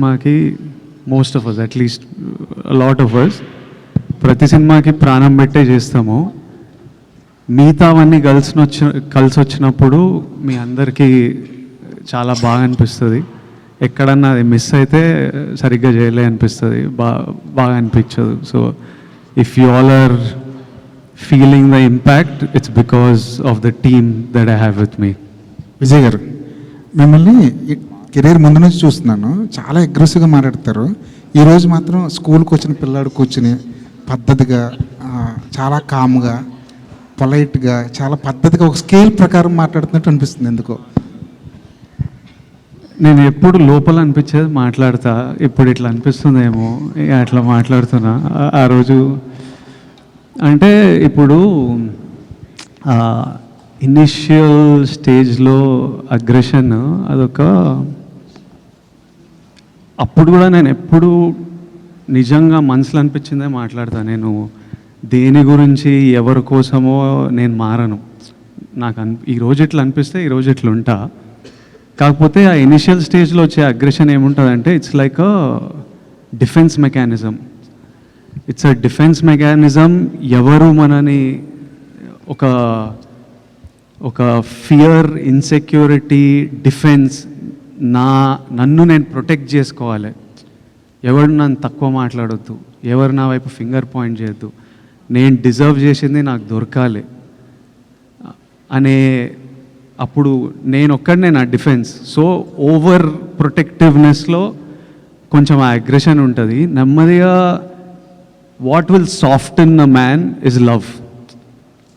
సినిమాకి most of us at least lot of us ప్రతి సినిమాకి ప్రాణం పెట్టే చేస్తాము. మిగతావన్నీ కలిసి వచ్చినప్పుడు మీ అందరికీ చాలా బాగా అనిపిస్తుంది. ఎక్కడన్నా అది మిస్ అయితే సరిగ్గా చేయలే అనిపిస్తుంది, బాగా అనిపించదు. So if you all are feeling the impact, it's because of the team that I have with me. Vijay గారు, మిమ్మల్ని కెరీర్ ముందు నుంచి చూస్తున్నాను, చాలా అగ్రెసివ్గా మాట్లాడతారు. ఈరోజు మాత్రం స్కూల్కి వచ్చిన పిల్లాడు కూర్చుని పద్ధతిగా, చాలా కామ్గా, పొలైట్గా, చాలా పద్ధతిగా ఒక స్కేల్ ప్రకారం మాట్లాడుతున్నట్టు అనిపిస్తుంది. ఎందుకో నేను ఎప్పుడు లోపల అనిపించేది మాట్లాడతా, ఇప్పుడు ఇట్లా అనిపిస్తుందేమో అట్లా మాట్లాడుతున్నా. ఆ రోజు అంటే ఇప్పుడు ఇనిషియల్ స్టేజ్లో అగ్రెషన్ అదొక, అప్పుడు కూడా నేను ఎప్పుడు నిజంగా మనసులో అనిపించిందే మాట్లాడతాను. నేను దేని గురించి ఎవరి కోసమో నేను మారను. నాకు ఈరోజు ఇట్లా అనిపిస్తే ఈరోజు ఇట్లా ఉంటా. కాకపోతే ఆ ఇనిషియల్ స్టేజ్లో వచ్చే అగ్రెషన్ ఏముంటుందంటే it's like a defence mechanism. It's a defence mechanism. ఎవరు మనని ఒక ఫియర్, ఇన్సెక్యూరిటీ, డిఫెన్స్, నన్ను నేను ప్రొటెక్ట్ చేసుకోవాలి. ఎవరు నన్ను తక్కువ మాట్లాడొద్దు, ఎవరు నా వైపు ఫింగర్ పాయింట్ చేయొద్దు, నేను డిజర్వ్ చేసింది నాకు దొరకాలి అనే, అప్పుడు నేను నా డిఫెన్స్. సో ఓవర్ ప్రొటెక్టివ్నెస్లో కొంచెం ఆ అగ్రెషన్ ఉంటుంది. నెమ్మదిగా what will soften a man is love.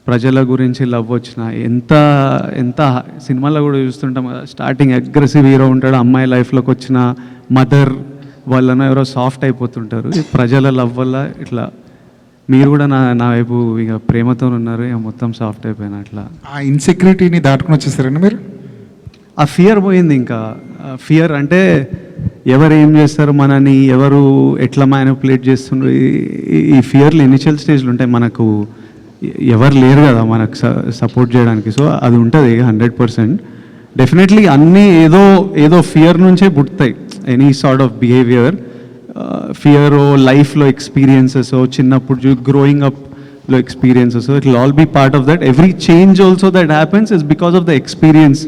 ప్రజల గురించి లవ్ వచ్చిన ఎంత సినిమాల్లో కూడా చూస్తుంటాం కదా, స్టార్టింగ్ అగ్రెసివ్ హీరో ఉంటాడు, అమ్మాయి లైఫ్లోకి వచ్చిన మదర్ వలన ఎవరో సాఫ్ట్ అయిపోతుంటారు. ప్రజల లవ్ వల్ల ఇట్లా మీరు కూడా నా వైపు ఇక ప్రేమతో ఉన్నారు, ఇక మొత్తం సాఫ్ట్ అయిపోయినా. అట్లా ఆ ఇన్సెక్యూరిటీని దాటుకుని వచ్చేసారండి మీరు. ఆ ఫియర్ పోయింది. ఇంకా ఫియర్ అంటే ఎవరు ఏం చేస్తారు, మనని ఎవరు ఎట్లా మ్యానిపులేట్ చేస్తుండ్రు, ఈ ఫియర్లు ఇనిషియల్ స్టేజ్లు ఉంటాయి. మనకు ఎవరు లేరు కదా మనకు సపోర్ట్ చేయడానికి. సో అది ఉంటుంది 100%. డెఫినెట్లీ అన్నీ ఏదో ఫియర్ నుంచే పుడతాయి. Any sort of behaviour, fear లైఫ్లో ఎక్స్పీరియన్సెస్, చిన్నప్పుడు గ్రోయింగ్ అప్లో experiences, it will all be part of that. Every change also that happens is because of the experience.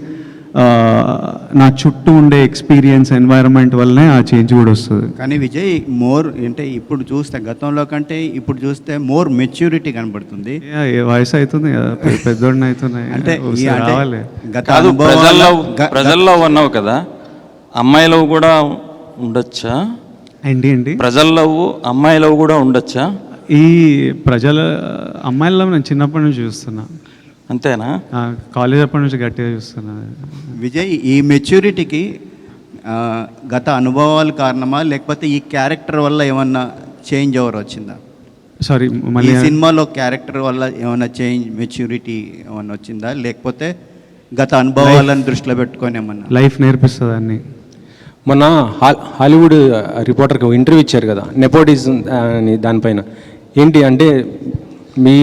నా చుట్టూ ఉండే ఎక్స్పీరియన్స్, ఎన్వైరన్మెంట్ వల్లనే ఆ చేంజ్ కూడా వస్తుంది. కానీ విజయ్ మోర్ అంటే ఇప్పుడు చూస్తే గతంలో కంటే ఇప్పుడు చూస్తే మోర్ మెచ్యూరిటీ కనబడుతుంది. వయసు అవుతుంది కదా, పెద్దోడిని అవుతున్నాయి అంటే రావాలి. ప్రజల్లో ఉన్నావు కదా, అమ్మాయిలో కూడా ఉండొచ్చా? ఏంటి ప్రజల్లో అమ్మాయిలో కూడా ఉండొచ్చా? ఈ అమ్మాయిల్లో నేను చిన్నప్పటి నుంచి చూస్తున్నా. అంతేనా? కాలేజ్ అప్పటి నుంచి గట్టిగా చూస్తున్నా. విజయ్, ఈ మెచ్యూరిటీకి గత అనుభవాలు కారణమా, లేకపోతే ఈ క్యారెక్టర్ వల్ల ఏమన్నా చేంజ్ ఓవర్ వచ్చిందా? సారీ, మళ్ళీ సినిమాలో క్యారెక్టర్ వల్ల ఏమన్నా చేంజ్, మెచ్యూరిటీ ఏమన్నా వచ్చిందా, లేకపోతే గత అనుభవాలను దృష్టిలో పెట్టుకొని ఏమన్నా? లైఫ్ నేర్పిస్తుంది అన్ని. మొన్న హాలీవుడ్ రిపోర్టర్కి ఇంటర్వ్యూ ఇచ్చారు కదా, నెపోటిజం అని, దానిపైన ఏంటి అంటే మీ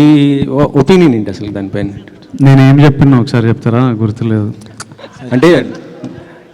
ఒపీనియన్ ఏంటి అసలు దానిపైన? నేనేం చెప్పినా ఒకసారి చెప్తారా? గుర్తులేదు. అంటే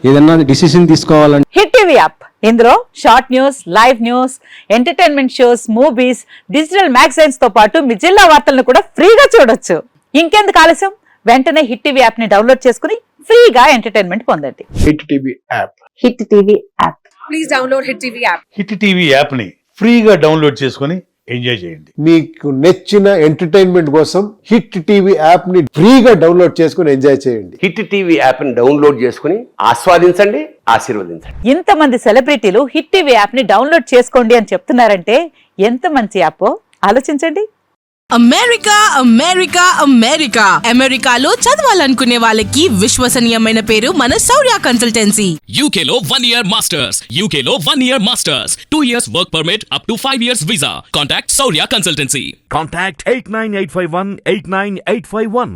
ఏదన్నా డిసిషన్ తీసుకోవాలంటే హిట్ టీవీ యాప్, ఇందులో short news, live news, entertainment shows, movies, digital magazines తో పాటు మీ జిల్లా వార్తలను కూడా ఫ్రీగా చూడొచ్చు. ఇంకెందుకు ఆలస్యం, వెంటనే హిట్ టీవీ యాప్ ని డౌన్లోడ్ చేసుకుని ఫ్రీగా ఎంటర్టైన్మెంట్ పొందండి. Hit TV app. Hit TV app. Please download hit TV app. Hit TV app ని ఫ్రీగా డౌన్లోడ్ చేసుకొని ఎంజాయ్ చేయండి. మీకు నచ్చిన ఎంటర్టైన్మెంట్ కోసం హిట్ టీవీ యాప్ ని ఫ్రీగా డౌన్లోడ్ చేసుకుని ఎంజాయ్ చేయండి. హిట్ టీవీ యాప్ ని డౌన్లోడ్ చేసుకుని ఆస్వాదించండి, ఆశీర్వదించండి. ఇంతమంది సెలబ్రిటీలు హిట్ టీవీ యాప్ ని డౌన్లోడ్ చేసుకోండి అని చెప్తున్నారంటే ఎంత మంచి యాప్ ఆలోచించండి. అమెరికా అమెరికా అమెరికా అమెరికాలో చదవాలనుకునే వాళ్ళకి విశ్వసనీయమైన పేరు మన శౌర్య కన్సల్టెన్సీ. UK లో 1 year masters, UK లో 1 year masters, 2 years work permit up to 5 years visa. Contact Saurya Consultancy. Contact 89851 89851.